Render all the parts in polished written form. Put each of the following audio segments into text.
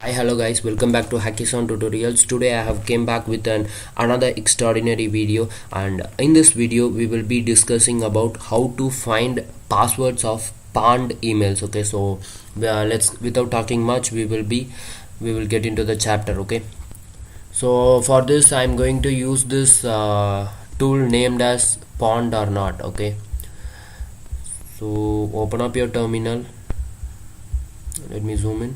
Hi, hello guys, welcome back to HackIsOn tutorials. Today I have came back with another extraordinary video, and in this video we will be discussing about how to find passwords of Pwned emails. Okay, so let's, without talking much, we will get into the chapter. Okay, so for this I'm going to use this tool named as PwnedOrNot. Okay, so open up your terminal. Let me zoom in.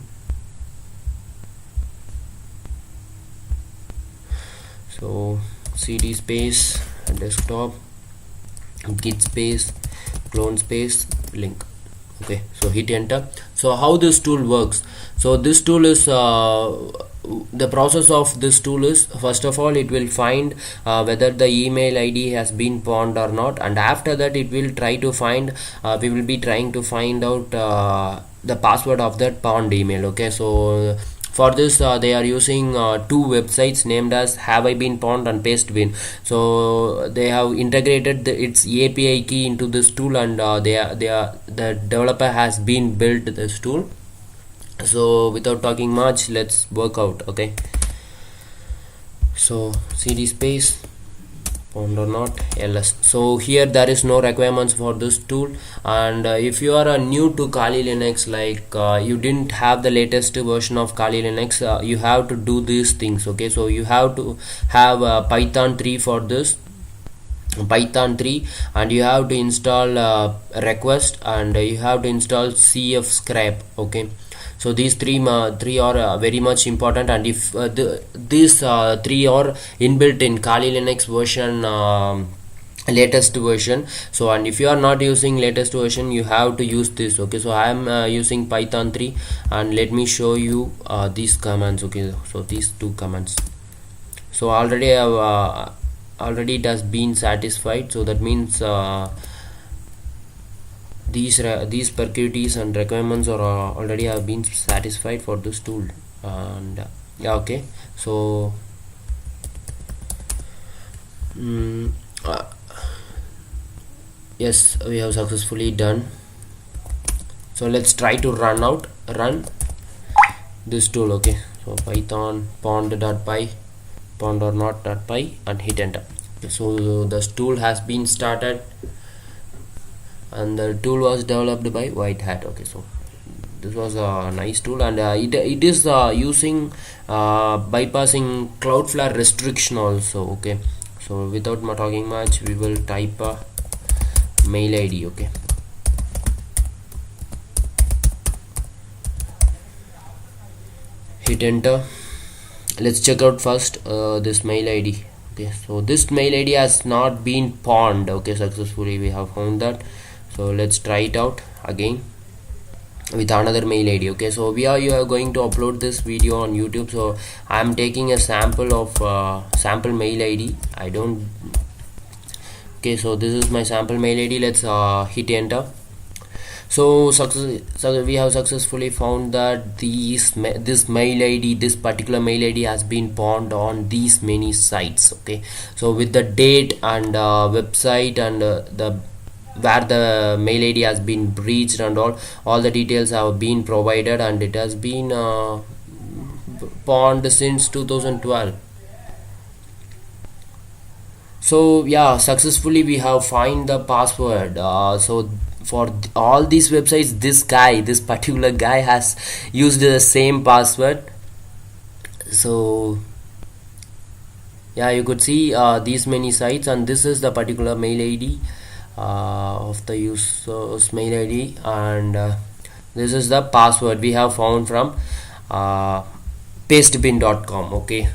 So cd space desktop git space clone space link. Okay, so hit enter. So how this tool works? So this tool is the process of this tool is, first of all, it will find whether the email ID has been pawned or not, and after that it will try to find we will be trying to find out the password of that pawned email. Okay, so for this they are using two websites named as Have I Been Pawned and Pastebin. So they have integrated its API key into this tool, and the developer has been built this tool. So without talking much, let's work out. Okay, so cd space PwnedOrNot ls. So here there is no requirements for this tool, and if you are new to Kali Linux, like you didn't have the latest version of Kali Linux, you have to do these things. Okay, so you have to have Python 3 for this, Python 3, and you have to install request, and you have to install cfscrape. Okay, so these three are very much important, and if these three are inbuilt in Kali Linux version, latest version. So, and if you are not using latest version, you have to use this. Okay, so I am using Python 3, and let me show you these commands. Okay, so these two commands, so already I have already it has been satisfied, so that means these securities and requirements are already have been satisfied for this tool. And yeah, okay, so yes, we have successfully done. So let's try to run this tool. Okay, so python pwned.py PwnedOrNot.py and hit enter. So the tool has been started, and the tool was developed by White Hat. Okay, so this was a nice tool, and it is using bypassing Cloudflare restriction also. Okay, so without talking much, we will type a mail ID. Okay, hit enter. Let's check out first this mail ID. Okay, so this mail ID has not been pawned. Okay, successfully we have found that. So let's try it out again with another mail ID. Okay, so you are going to upload this video on YouTube, so I am taking a sample of sample mail ID. I don't. Okay, so this is my sample mail ID. Let's hit enter. So we have successfully found that this mail ID, this particular mail ID, has been pawned on these many sites. Okay, so with the date and website and the where the mail ID has been breached and all the details have been provided, and it has been pawned since 2012. So yeah, successfully we have find the password. So for all these websites, this particular guy has used the same password. So yeah, you could see these many sites, and this is the particular mail ID of the user's mail ID, and this is the password we have found from pastebin.com. Okay,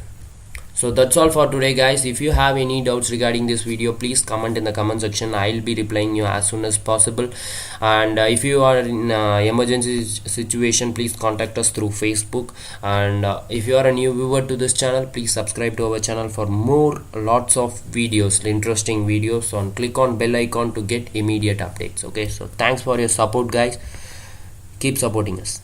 so that's all for today, guys. If you have any doubts regarding this video, please comment in the comment section. I'll be replying you as soon as possible. And if you are in emergency situation, please contact us through Facebook. And if you are a new viewer to this channel, please subscribe to our channel for lots of videos, interesting videos. And click on bell icon to get immediate updates. Okay, so thanks for your support, guys. Keep supporting us.